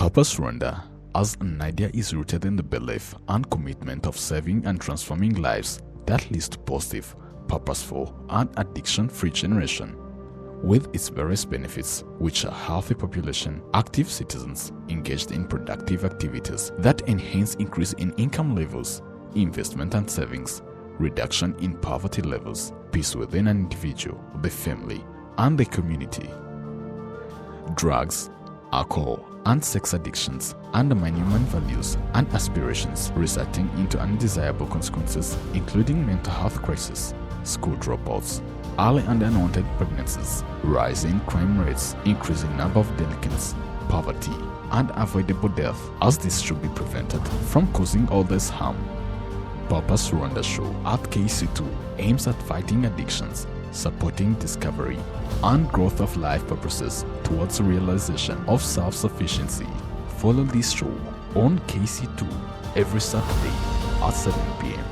Purpose Rwanda as an idea is rooted in the belief and commitment of saving and transforming lives that leads to positive, purposeful, and addiction-free generation. With its various benefits, which are healthy population, active citizens engaged in productive activities that enhance increase in income levels, investment and savings, reduction in poverty levels, peace within an individual, the family, and the community. Drugs, alcohol, and sex addictions undermine human values and aspirations, resulting into undesirable consequences including mental health crisis, school dropouts, early and unwanted pregnancies, rising crime rates, increasing number of delinquents, poverty, and avoidable death, as this should be prevented from causing all this harm. Purpose Rwanda Show at KC2 aims at fighting addictions, supporting discovery and growth of life purposes towards the realization of self-sufficiency. Follow this show on KC2 every Saturday at 7 p.m.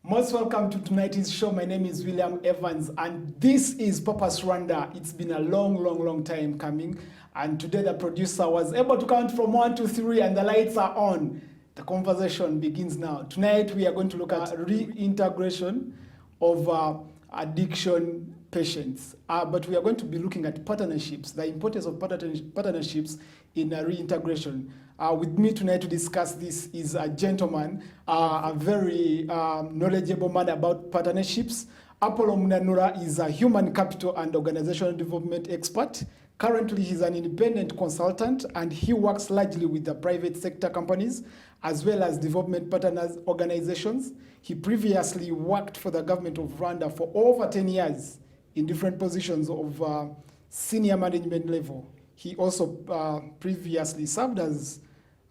Most welcome to tonight's show. My name is William Evans and this is Purpose Rwanda. It's been a long time coming, and today the producer was able to count from 1 to 3 and the lights are on. The conversation begins now. Tonight we are going to look at reintegration of addiction patients, but we are going to be looking at partnerships, the importance of partnerships in reintegration. With me tonight to discuss this is a gentleman, a very knowledgeable man about partnerships. Apollo Munanura is a human capital and organizational development expert. Currently, he's an independent consultant and he works largely with the private sector companies as well as development partners organizations. He previously worked for the government of Rwanda for over 10 years in different positions of senior management level. He also previously served as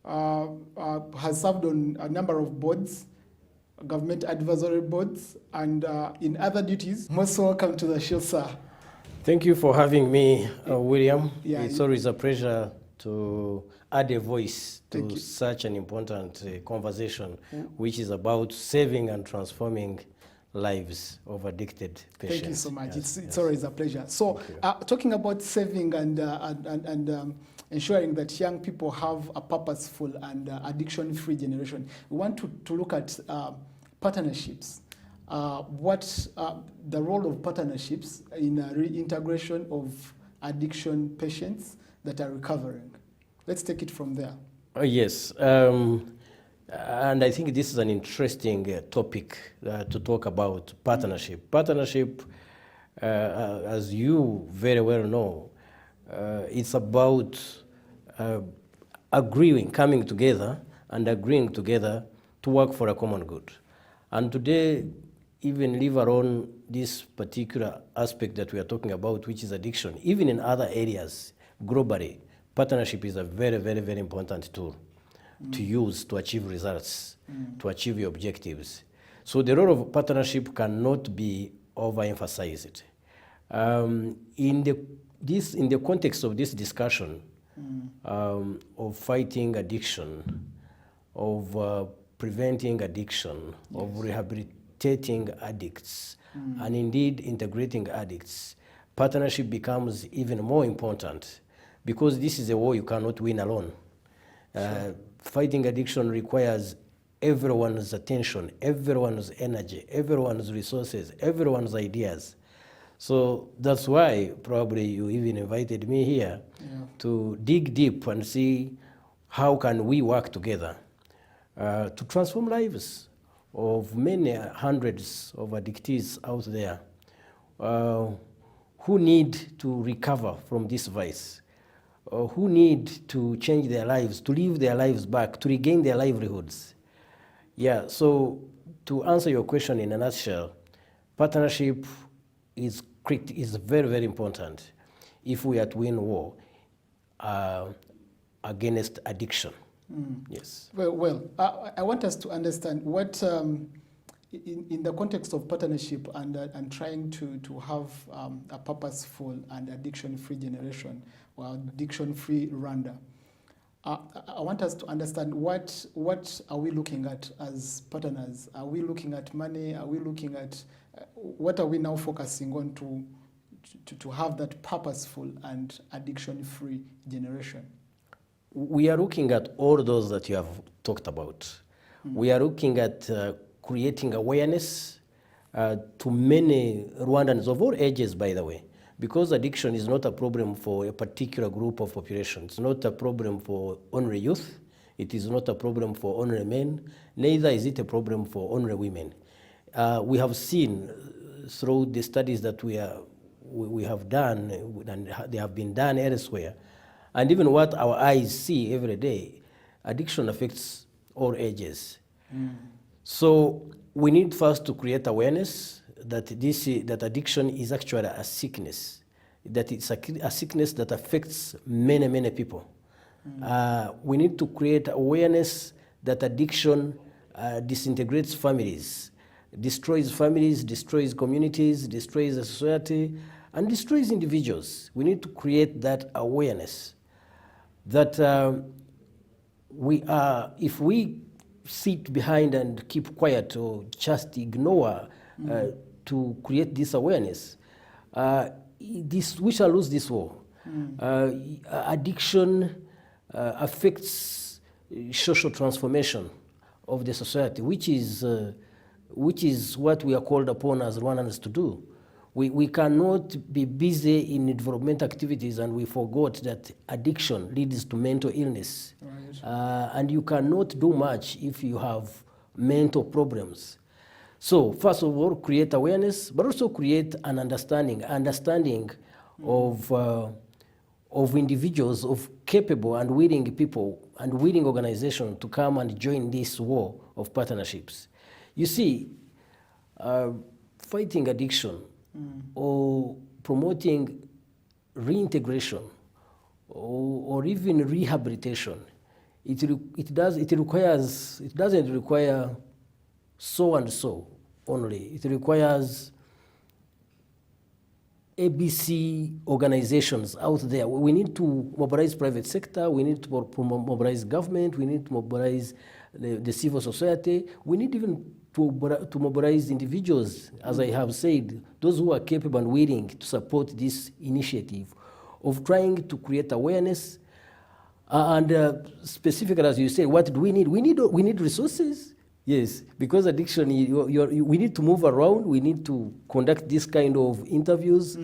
has served on a number of boards, government advisory boards, and in other duties. Most welcome to the show, sir. Thank you for having me, William. Yeah, it's always a pleasure to add a voice to such an important conversation, which is about saving and transforming lives of addicted patients. Thank you so much. It's always a pleasure. So, talking about saving and ensuring that young people have a purposeful and addiction-free generation, we want to look at partnerships. What the role of partnerships in reintegration of addiction patients that are recovering. Let's take it from there. Yes. And I think this is an interesting topic to talk about partnership. Partnership, as you very well know, it's about coming together and agreeing together to work for a common good. And today, even leave alone this particular aspect that we are talking about, which is addiction, even in other areas globally, partnership is a very important tool to use to achieve results, to achieve your objectives. So the role of partnership cannot be overemphasized. In the context of this discussion of fighting addiction, of preventing addiction, of rehabilitating addicts, and indeed integrating addicts, partnership becomes even more important because this is a war you cannot win alone. Fighting addiction requires everyone's attention, everyone's energy, everyone's resources, everyone's ideas. So that's why probably you even invited me here to dig deep and see how can we work together to transform lives of many hundreds of addictees out there who need to recover from this vice, who need to change their lives, to live their lives back, to regain their livelihoods. Yeah, so to answer your question in a nutshell, partnership is very important if we are to win war against addiction. Yes. Well, I want us to understand what, in the context of partnership and trying to have a purposeful and addiction-free generation, or addiction-free Rwanda, I want us to understand what are we looking at as partners? Are we looking at money? Are we looking at what are we now focusing on to have that purposeful and addiction-free generation? We are looking at all those that you have talked about. We are looking at creating awareness to many Rwandans of all ages, by the way, because addiction is not a problem for a particular group of population. It's not a problem for only youth. It is not a problem for only men. Neither is it a problem for only women. We have seen through the studies that we have done, and they have been done elsewhere, and even what our eyes see every day, addiction affects all ages. So we need first to create awareness that that addiction is actually a sickness, that it's a sickness that affects many, many people. We need to create awareness that addiction disintegrates families, destroys communities, destroys a society, and destroys individuals. We need to create that awareness that if we sit behind and keep quiet or just ignore to create this awareness, we shall lose this war. Addiction affects social transformation of the society, which is what we are called upon as Rwandans to do. We cannot be busy in development activities and we forgot that addiction leads to mental illness. Right. And you cannot do much if you have mental problems. So first of all, create awareness, but also create an understanding of individuals, of capable and willing people and willing organizations to come and join this war of partnerships. You see, fighting addiction or promoting reintegration or even rehabilitation, it doesn't require so and so only. It requires ABC organizations out there. We need to mobilize private sector, we need to mobilize government, we need to mobilize the civil society, we need even to mobilize individuals, as I have said, those who are capable and willing to support this initiative of trying to create awareness. And specifically, as you say, what do we need? We need resources. Yes, because addiction, we need to move around. We need to conduct this kind of interviews.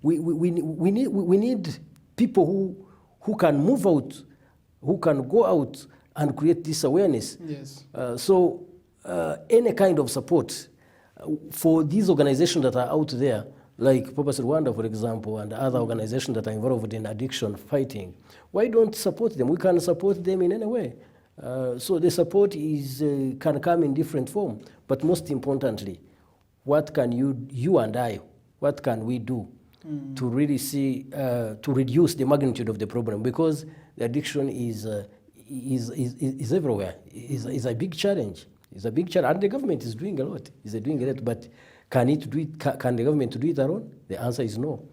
We need people who can move out, who can go out and create this awareness. Yes. So any kind of support for these organizations that are out there, like Purposeful Rwanda, for example, and other organizations that are involved in addiction fighting, why don't support them? We can support them in any way. So the support can come in different form, but most importantly, what can you and I, what can we do to really see, to reduce the magnitude of the problem? Because the addiction is everywhere. Is a big challenge. It's a big challenge, and the government is doing a lot. But can it do it? Can the government do it alone? The answer is no.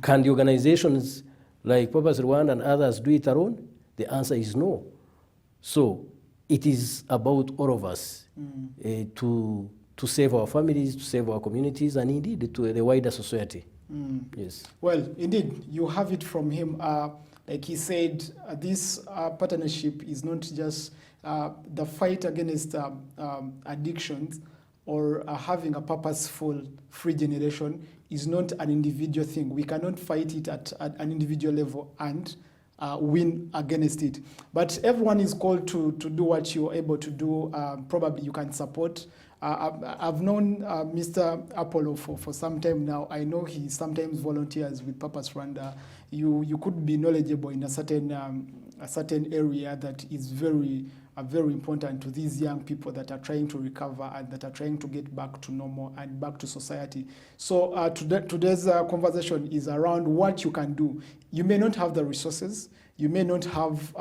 Can the organizations like Purposeful Rwanda and others do it alone? The answer is no. So it is about all of us to save our families, to save our communities, and indeed to the wider society. Yes. Well, indeed, you have it from him. Like he said, this partnership is not just the fight against addictions or having a purposeful free generation is not an individual thing. We cannot fight it at an individual level and win against it. But everyone is called to do what you're able to do. Probably you can support. I've known Mr. Apollo for some time now. I know he sometimes volunteers with Purpose Rwanda. You could be knowledgeable in a certain area that is very important to these young people that are trying to recover and that are trying to get back to normal and back to society. So today's conversation is around what you can do. You may not have the resources. You may not have.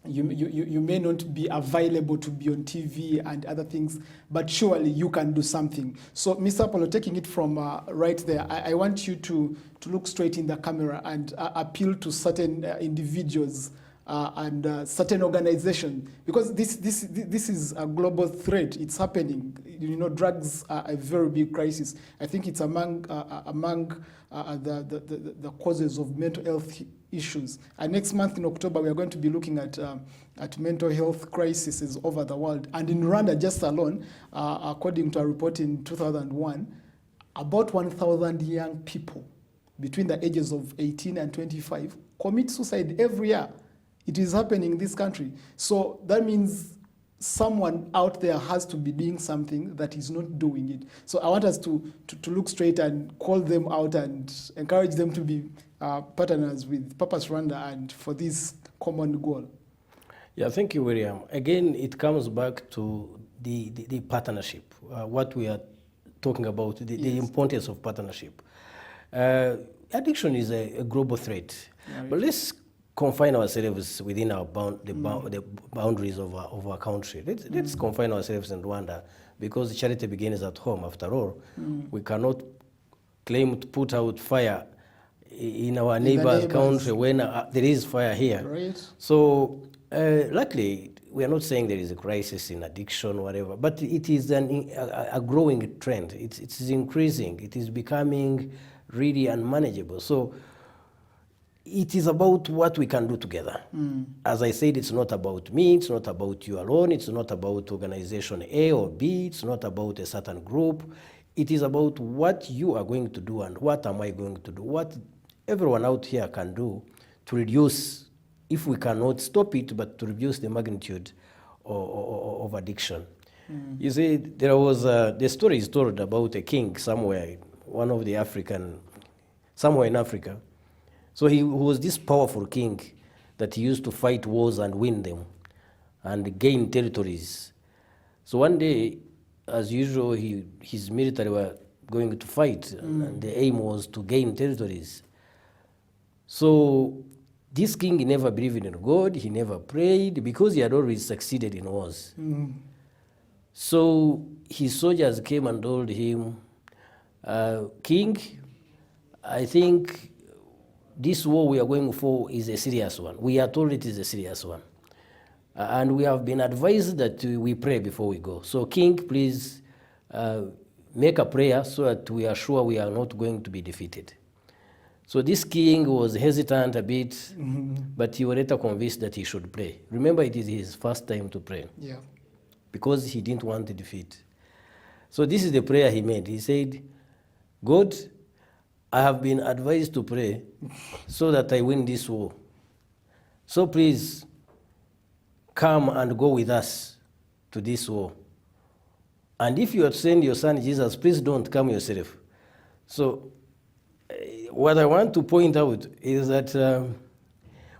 You may not be available to be on TV and other things, but surely you can do something. So, Mr. Apollo, taking it from right there, I want you to look straight in the camera and appeal to certain individuals and certain organizations, because this is a global threat. It's happening. You know, drugs are a very big crisis. I think it's among the causes of mental health issues. And next month in October, we are going to be looking at mental health crises over the world. And in Rwanda, just alone, according to a report in 2001, about 1,000 young people between the ages of 18 and 25 commit suicide every year. It is happening in this country. So that means someone out there has to be doing something that is not doing it. So I want us to look straight and call them out and encourage them to be partners with Purpose Rwanda and for this common goal. Yeah, thank you, William. Again, it comes back to the partnership, what we are talking about, the importance of partnership. Addiction is a global threat, right. But let's confine ourselves within our the boundaries of our country. Let's confine ourselves in Rwanda, because charity begins at home. After all, we cannot claim to put out fire in our neighbor's country when there is fire here. Right. So, luckily, we are not saying there is a crisis in addiction or whatever, but it is a growing trend. It is increasing. It is becoming really unmanageable. So, it is about what we can do together. As I said, it's not about me, it's not about you alone, it's not about organization A or B, it's not about a certain group. It is about what you are going to do and what am I going to do, what everyone out here can do to reduce, if we cannot stop it, but to reduce the magnitude of addiction. You see, there was the story is told about a king somewhere, one of the somewhere in Africa. So he was this powerful king that he used to fight wars and win them and gain territories. So one day, as usual, his military were going to fight, and the aim was to gain territories. So this king never believed in God, he never prayed, because he had always succeeded in wars. So his soldiers came and told him, King, I think this war we are going for is a serious one. We are told it is a serious one. And we have been advised that we pray before we go. So King, please make a prayer so that we are sure we are not going to be defeated. So this king was hesitant a bit, but he was later convinced that he should pray. Remember, it is his first time to pray. Yeah. Because he didn't want to defeat. So this is the prayer he made. He said, God, I have been advised to pray so that I win this war. So please, come and go with us to this war. And if you have sent your son Jesus, please don't come yourself. So what I want to point out is that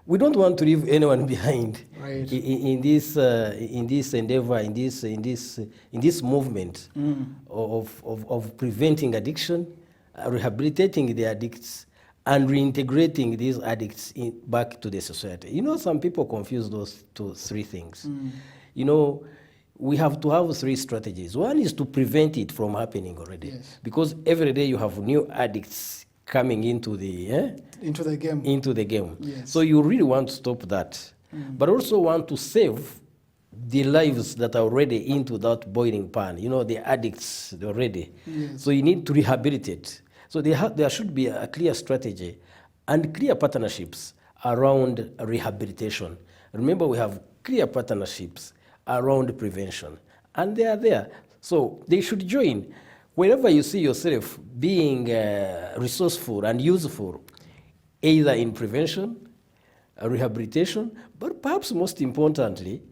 we don't want to leave anyone behind, right, in this endeavor, in this movement of preventing addiction, rehabilitating the addicts, and reintegrating these addicts back to the society. You know, some people confuse those three things. You know, we have to have three strategies. One is to prevent it from happening already. Yes. Because every day you have new addicts coming into the game. Yes. So you really want to stop that. But also want to save the lives that are already into that boiling pan. You know, the addicts already. Yes. So you need to rehabilitate. So there should be a clear strategy and clear partnerships around rehabilitation. Remember, we have clear partnerships around prevention, and they are there. So they should join. Wherever you see yourself being resourceful and useful, either in prevention, rehabilitation, but perhaps most importantly,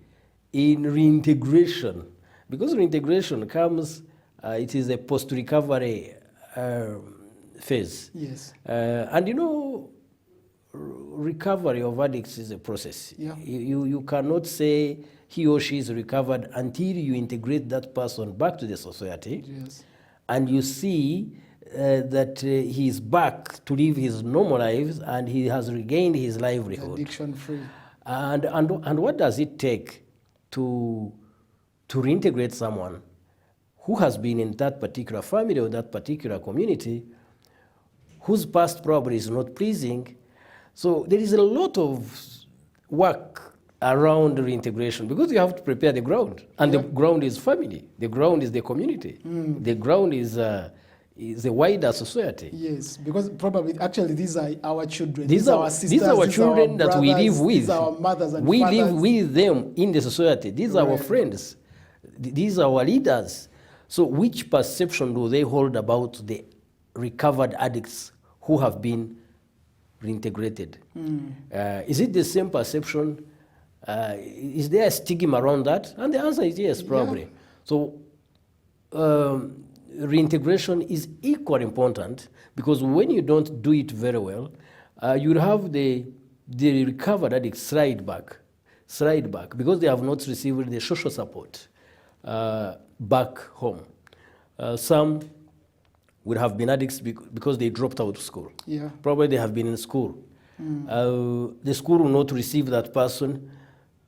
in reintegration. Because reintegration comes, it is a post-recovery phase. Yes. And you know, recovery of addicts is a process. Yeah. You cannot say he or she is recovered until you integrate that person back to the society. Yes. And you see that he is back to live his normal lives and he has regained his livelihood. Addiction free. And what does it take to reintegrate someone who has been in that particular family or that particular community, whose past probably is not pleasing? So there is a lot of work around reintegration, because you have to prepare the ground, and the ground is family, the ground is the community, the ground is the wider society. Yes, because probably actually these are our children. These are our sisters. these are our children our that we brothers, live with. These are our mothers and we fathers. live with them in the society. These are our friends. These are our leaders. So which perception do they hold about the recovered addicts who have been reintegrated? Is it the same perception? Is there a stigma around that? And the answer is yes, probably. So reintegration is equally important, because when you don't do it very well, you'll have the recovered addicts slide back, because they have not received the social support back home. Some would have been addicts because they dropped out of school. Yeah. Probably they have been in school. The school will not receive that person.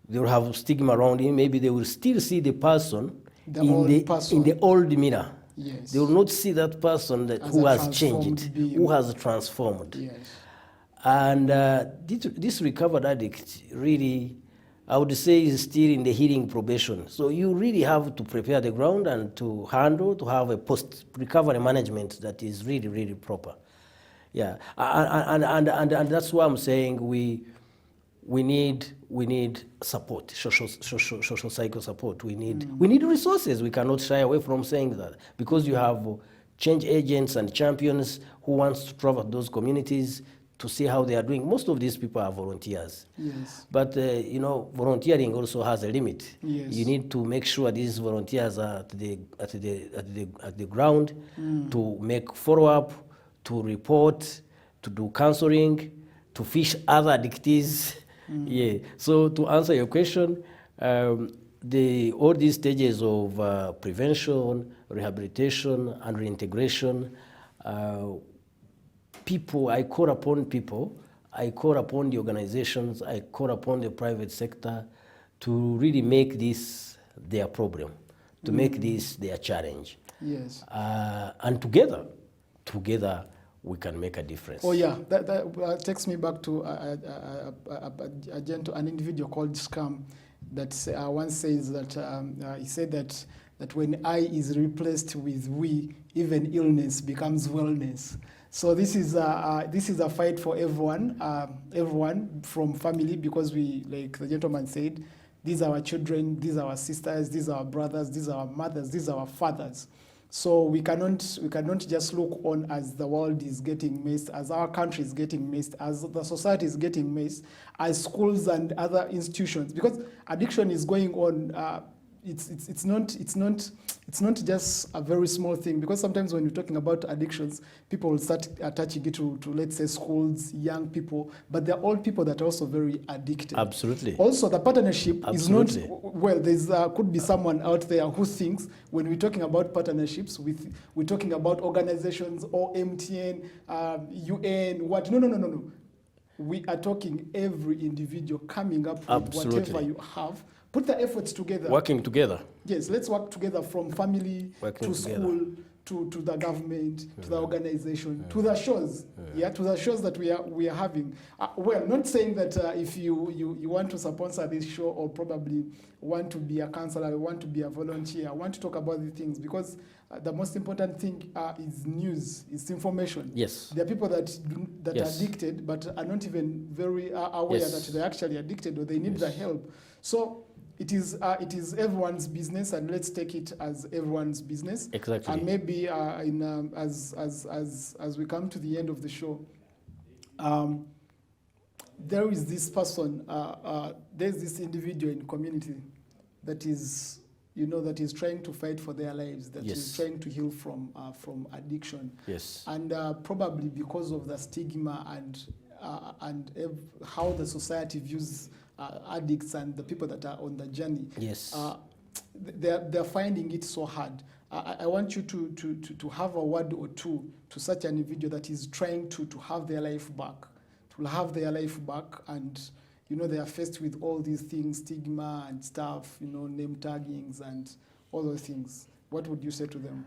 They will have stigma around him. Maybe they will still see the person in the old mirror. Yes. They will not see that person who has changed, who has transformed. Yes. And this recovered addict really, I would say, is still in the healing probation. So you really have to prepare the ground and to have a post-recovery management that is really, really proper. Yeah, and that's why I'm saying we need support, social cycle support. We need resources. We cannot shy away from saying that, because you have change agents and champions who wants to travel those communities to see how they are doing. Most of these people are volunteers. Yes. But volunteering also has a limit. Yes. You need to make sure these volunteers are at the ground to make follow-up, to report, to do counseling, to fish other addictees. Yeah. So to answer your question, all these stages of prevention, rehabilitation, and reintegration, I call upon the organizations, I call upon the private sector to really make this their problem, to make this their challenge. Yes. And together we can make a difference. Oh yeah, that takes me back to an individual called Scam that once says that he said that when I is replaced with we, even illness becomes wellness. So this is a fight for everyone, everyone from family, because we, like the gentleman said, these are our children, these are our sisters, these are our brothers, these are our mothers, these are our fathers. So we cannot just look on as the world is getting messed, as our country is getting messed, as the society is getting messed, as schools and other institutions, because addiction is going on. It's not just a very small thing, because sometimes when you're talking about addictions, people will start attaching it to let's say schools, young people, but they're all people that are also very addicted. Absolutely. Also, the partnership Absolutely. is not, well, there's could be someone out there who thinks when we're talking about partnerships, we're talking about organizations or MTN, UN, what? No. We are talking every individual coming up with Absolutely. whatever you have. Put the efforts together. Working together. Yes, let's work together, from family Working to together. school to the government, to the organization, to the shows, to the shows that we are having. Well, not saying that if you want to sponsor this show, or probably want to be a counselor, want to be a volunteer, want to talk about these things, because the most important thing is news, is information. Yes. There are people that Yes. are addicted, but are not even very aware Yes. that they're actually addicted, or they need the help. So it is everyone's business, and let's take it as everyone's business. Exactly. And maybe as we come to the end of the show, there is this person, there's this individual in community that is, that is trying to fight for their lives, that Yes. is trying to heal from addiction. Yes. And probably because of the stigma and how the society views addicts and the people that are on the journey. Yes. They're finding it so hard. I want you to have a word or two to such an individual that is trying to have their life back, and they are faced with all these things, stigma and stuff, name taggings and all those things. What would you say to them?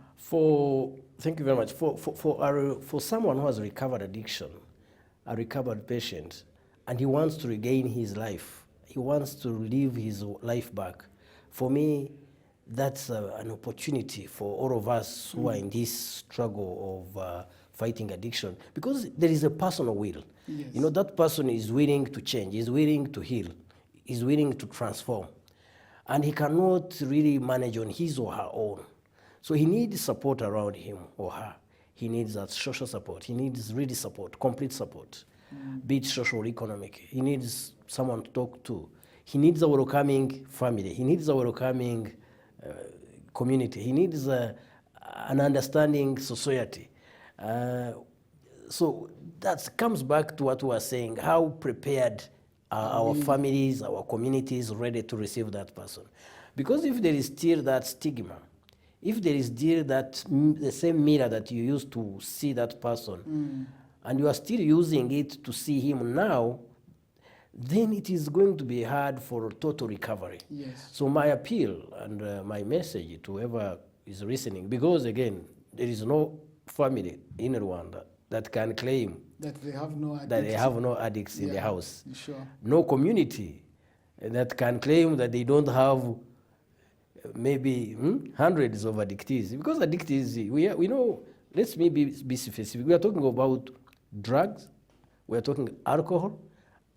Thank you very much. For someone who has recovered addiction, a recovered patient, and he wants to regain his life, he wants to live his life back. For me, that's an opportunity for all of us who are in this struggle of fighting addiction, because there is a personal will. Yes. You know, that person is willing to change, is willing to heal, is willing to transform. And he cannot really manage on his or her own. So he needs support around him or her. He needs that social support. He needs really support, complete support, be it social or economic. He needs someone to talk to. He needs a welcoming family. He needs a welcoming community. He needs an understanding society. So that comes back to what we were saying, how prepared are our families, our communities ready to receive that person. Because if there is still that stigma, if there is still that the same mirror that you used to see that person, and you are still using it to see him now, then it is going to be hard for total recovery. Yes. So my appeal and my message to whoever is listening, because again, there is no family in Rwanda that can claim That they have no addicts. that they have no addicts in Yeah, the house. Sure. No community that can claim that they don't have maybe hundreds of addictees. Because addictees, we know, let's maybe be specific. We are talking about drugs, we are talking alcohol,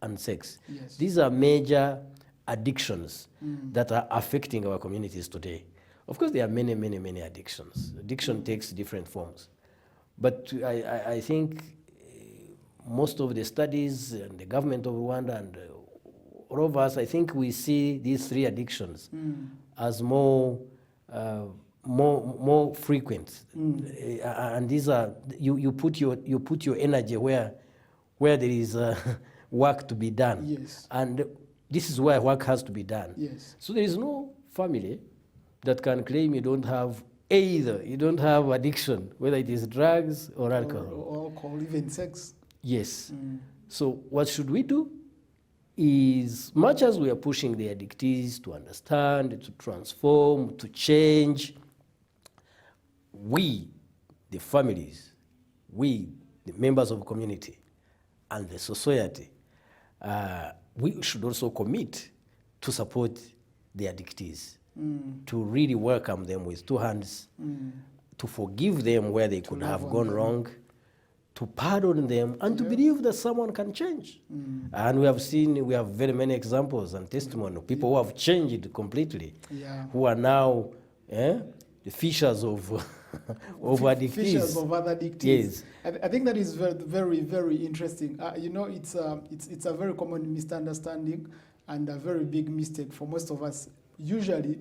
and sex. Yes. These are major addictions that are affecting our communities today. Of course, there are many, many, many addictions. Addiction takes different forms. But I think most of the studies and the government of Rwanda and all of us, I think we see these three addictions as more frequent. And these are, you put your energy where there is work to be done. Yes. And this is where work has to be done. Yes. So there is no family that can claim you don't have addiction, whether it is drugs or alcohol. Or alcohol, even sex. Yes. So what should we do is, much as we are pushing the addictees to understand, to transform, to change, we, the families, we, the members of the community, and the society, we should also commit to support the addictees, to really welcome them with two hands, to forgive them where they could have gone wrong, to pardon them, and to believe that someone can change. And we have very many examples and testimony of people who have changed completely, who are now the fishers of addictees. Fishers of other addictees. Yes. I think that is very, very, very interesting. You know, it's a very common misunderstanding and a very big mistake for most of us. Usually,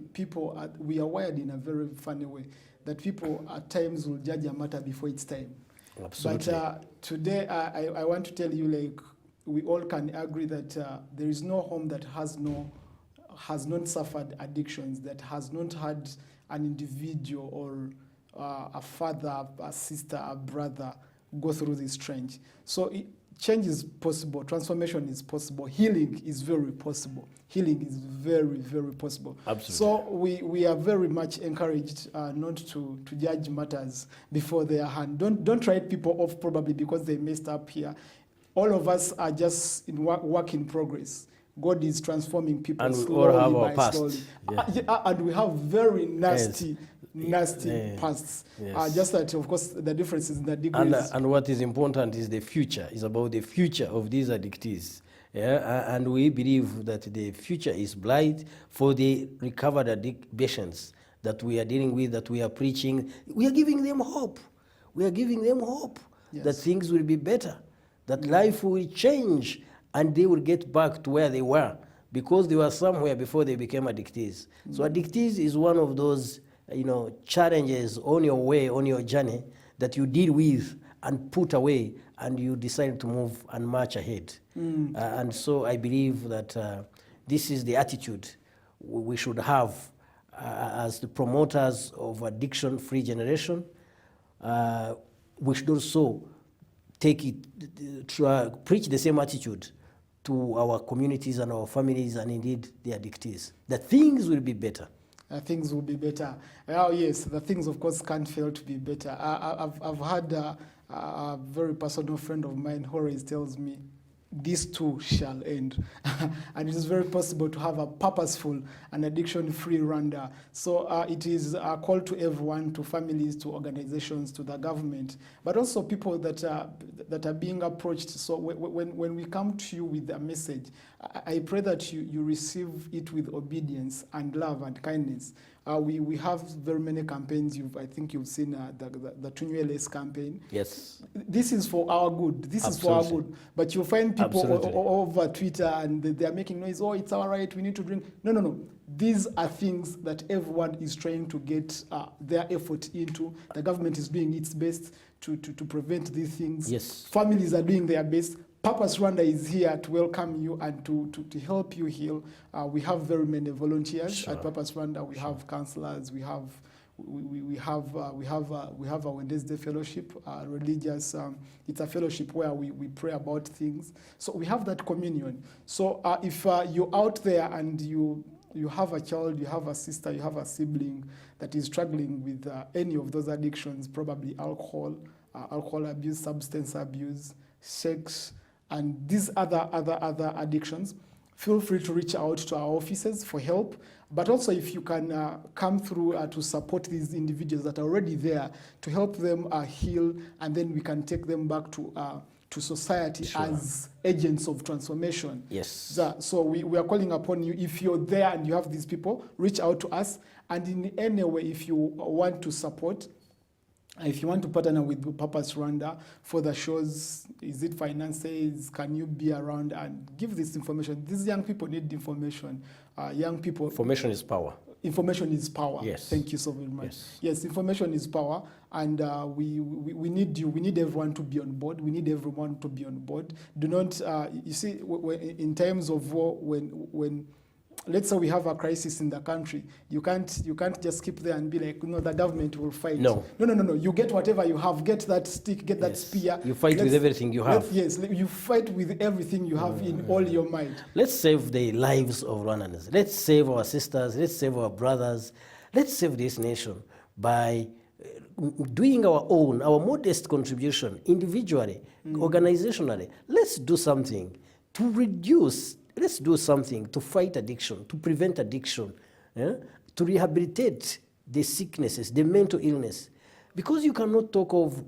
we are wired in a very funny way, that people at times will judge a matter before it's time. Absolutely. But today, I want to tell you, like, we all can agree that there is no home that has not suffered addictions, that has not had an individual or a father, a sister, a brother go through this change. So change is possible, transformation is possible, healing is very possible. Healing is very, very possible. Absolutely. So we are very much encouraged not to judge matters before they are hand. Don't write people off probably because they messed up here. All of us are just in work in progress. God is transforming people and we slowly all have by our past. slowly. Yeah. And we have very nasty Yes. pasts. Yes. Just that, of course, the difference is in the degrees. And what is important is the future. It's about the future of these addictees. Yeah? And we believe that the future is bright for the recovered patients that we are dealing with, that we are preaching. We are giving them hope. We are giving them hope that things will be better, that life will change, and they will get back to where they were, because they were somewhere before they became addictees. So addictees is one of those challenges on your way, on your journey, that you deal with and put away, and you decide to move and march ahead. And so I believe that this is the attitude we should have as the promoters of addiction-free generation. We should also preach the same attitude to our communities and our families, and indeed the addictees, that things will be better. Things will be better. Oh yes, the things of course can't fail to be better. I've had a very personal friend of mine who always tells me, this too shall end. And it is very possible to have a purposeful and addiction-free Rwanda. So it is a call to everyone, to families, to organizations, to the government, but also people that are being approached. So when we come to you with a message, I pray that you receive it with obedience and love and kindness. We have very many campaigns. I think you've seen the Tunyweles campaign. Yes. This is for our good. This is for our good. But you find people over Twitter and they are making noise. Oh, it's our right. We need to drink. No. These are things that everyone is trying to get their effort into. The government is doing its best to prevent these things. Yes. Families are doing their best. Purpose Rwanda is here to welcome you and to help you heal. We have very many volunteers at Purpose Rwanda. We have counselors. We have a Wednesday fellowship, religious. It's a fellowship where we pray about things. So we have that communion. So if you're out there and you have a child, you have a sister, you have a sibling that is struggling with any of those addictions, probably alcohol abuse, substance abuse, sex, and these other addictions, feel free to reach out to our offices for help. But also if you can come through to support these individuals that are already there, to help them heal, and then we can take them back to society as agents of transformation. Yes. So we are calling upon you. If you're there and you have these people, reach out to us. And in any way, if you want to support, if you want to partner with Purpose Rwanda for the shows, is it finances? Can you be around and give this information? These young people need information. Young people. Information is power. Information is power. Yes. Thank you so very much. Yes, information is power, and we need you. We need everyone to be on board. We need everyone to be on board. Do not, you see, in times of war, when let's say we have a crisis in the country, you can't just keep there and be like, the government will fight. No. You get whatever you have. Get that stick, get that spear. You fight with everything you have. Yes, you fight with everything you have in all your might. Let's save the lives of Rwandans. Let's save our sisters. Let's save our brothers. Let's save this nation by doing our modest contribution individually, organizationally. Let's do something to reduce. Let's do something to fight addiction, to prevent addiction, to rehabilitate the sicknesses, the mental illness. Because you cannot talk of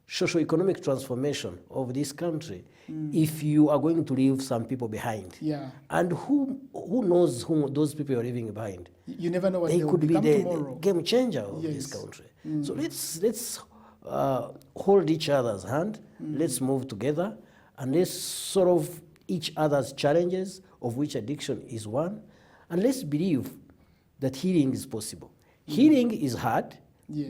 socio-economic transformation of this country if you are going to leave some people behind. Yeah. And who knows whom those people are leaving behind? You never know what they could be the tomorrow. Game changer of this country. So let's hold each other's hand. Let's move together, and let's solve each other's challenges, of which addiction is one, and let's believe that healing is possible. Healing is hard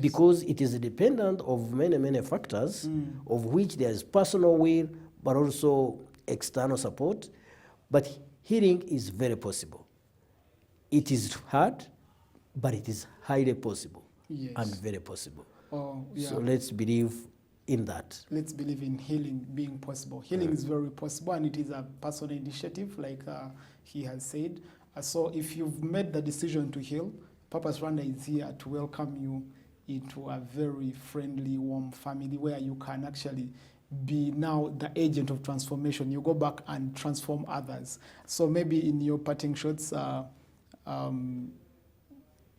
because it is dependent of many factors, of which there is personal will, but also external support. But healing is very possible. It is hard, but it is highly possible and very possible. So let's believe in that. Let's believe in healing being possible. Healing is very possible, and it is a personal initiative, like he has said. So if you've made the decision to heal, Purpose Rwanda is here to welcome you into a very friendly, warm family where you can actually be now the agent of transformation. You go back and transform others. So maybe in your parting shots,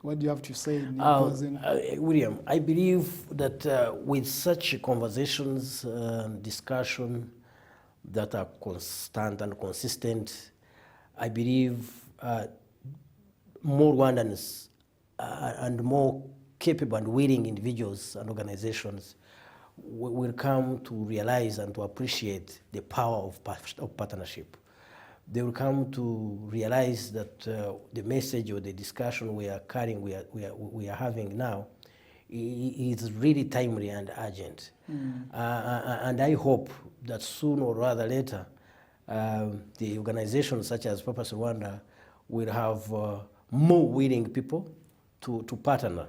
what do you have to say in closing? William, I believe that with such conversations and discussion that are constant and consistent, I believe more Rwandans and more capable and willing individuals and organizations will come to realize and to appreciate the power of partnership. They will come to realize that the message or the discussion we are carrying, we are having now, is really timely and urgent. And I hope that sooner or rather later, the organizations such as Purpose Rwanda will have more willing people to partner.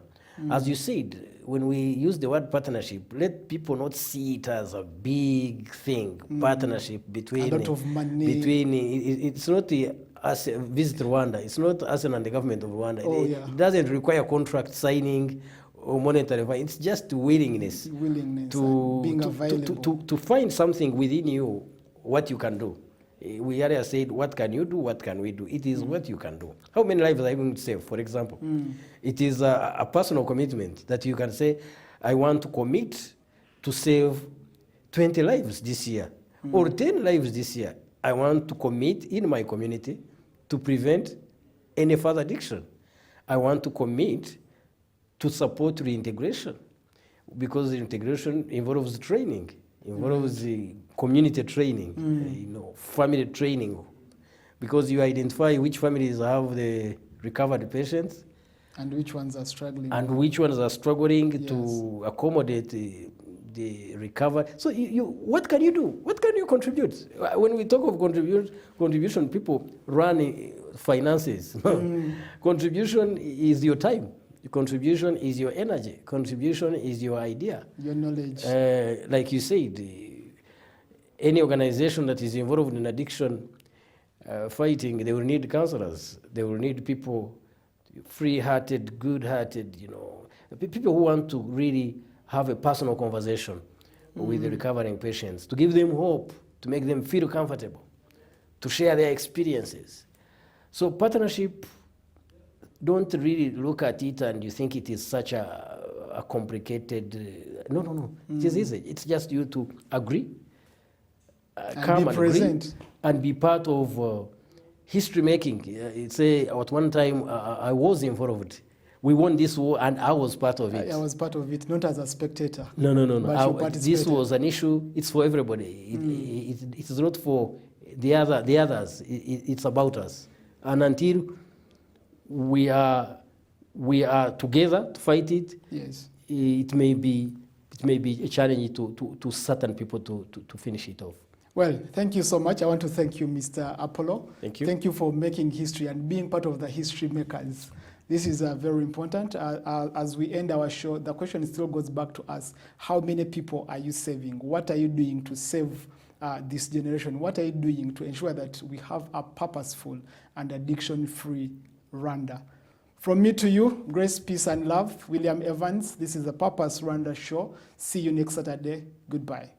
As you said, when we use the word partnership, let people not see it as a big thing. Partnership between a lot of money. It's not us Visit Rwanda. It's not us and the government of Rwanda. It doesn't require contract signing or monetary. It's just willingness to being available to find something within you what you can do. We earlier said, what can you do? What can we do? It is what you can do. How many lives are you going to save, for example? It is a personal commitment that you can say, I want to commit to save 20 lives this year or 10 lives this year. I want to commit in my community to prevent any further addiction. I want to commit to support reintegration, because reintegration involves training, involves community training, family training, because you identify which families have the recovered patients And which ones are struggling. and which ones are struggling Yes. to accommodate the recovery. So what can you do? What can you contribute? When we talk of contribution, people run finances. Contribution is your time. Contribution is your energy. Contribution is your idea. Your knowledge. Like you said, any organization that is involved in addiction fighting, they will need counselors. They will need people, free-hearted, good-hearted, people who want to really have a personal conversation with the recovering patients, to give them hope, to make them feel comfortable, to share their experiences. So partnership, don't really look at it and you think it is such a complicated, no. It is easy. It's just you to agree, come and present. agree, and be part of history making. It's at one time I was involved. We won this war and I was part of it. I was part of it, not as a spectator. No. But you This participated. was an issue. It's for everybody. It is not for the others. It's about us. And until we are together to fight it, Yes. it may be a challenge to certain people to finish it off. Well, thank you so much. I want to thank you, Mr. Apollo. Thank you. Thank you for making history and being part of the history makers. This is very important. As we end our show, the question still goes back to us. How many people are you saving? What are you doing to save this generation? What are you doing to ensure that we have a purposeful and addiction-free Rwanda? From me to you, grace, peace, and love. William Evans. This is the Purpose Rwanda Show. See you next Saturday. Goodbye.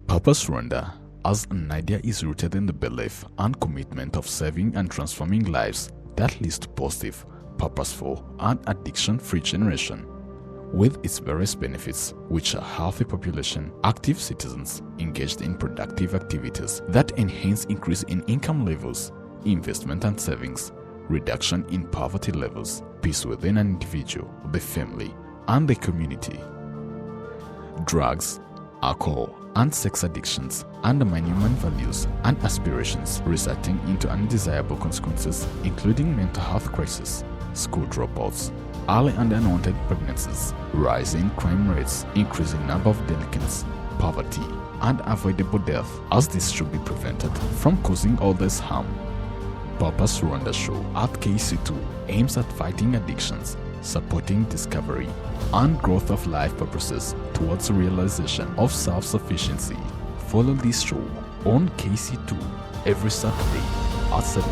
Purpose Rwanda as an idea is rooted in the belief and commitment of saving and transforming lives that leads to positive, purposeful, and addiction-free generation. With its various benefits, which are healthy population, active citizens engaged in productive activities that enhance increase in income levels, investment and savings, reduction in poverty levels, peace within an individual, the family, and the community. Drugs, alcohol, and sex addictions undermine human values and aspirations, resulting into undesirable consequences including mental health crisis, school dropouts, early and unwanted pregnancies, rising crime rates, increasing number of delinquents, poverty, and avoidable death, as this should be prevented from causing all this harm. Purpose Rwanda Show at KC2 aims at fighting addictions, supporting discovery and growth of life purposes towards the realization of self-sufficiency. Follow this show on KC2 every Saturday at 7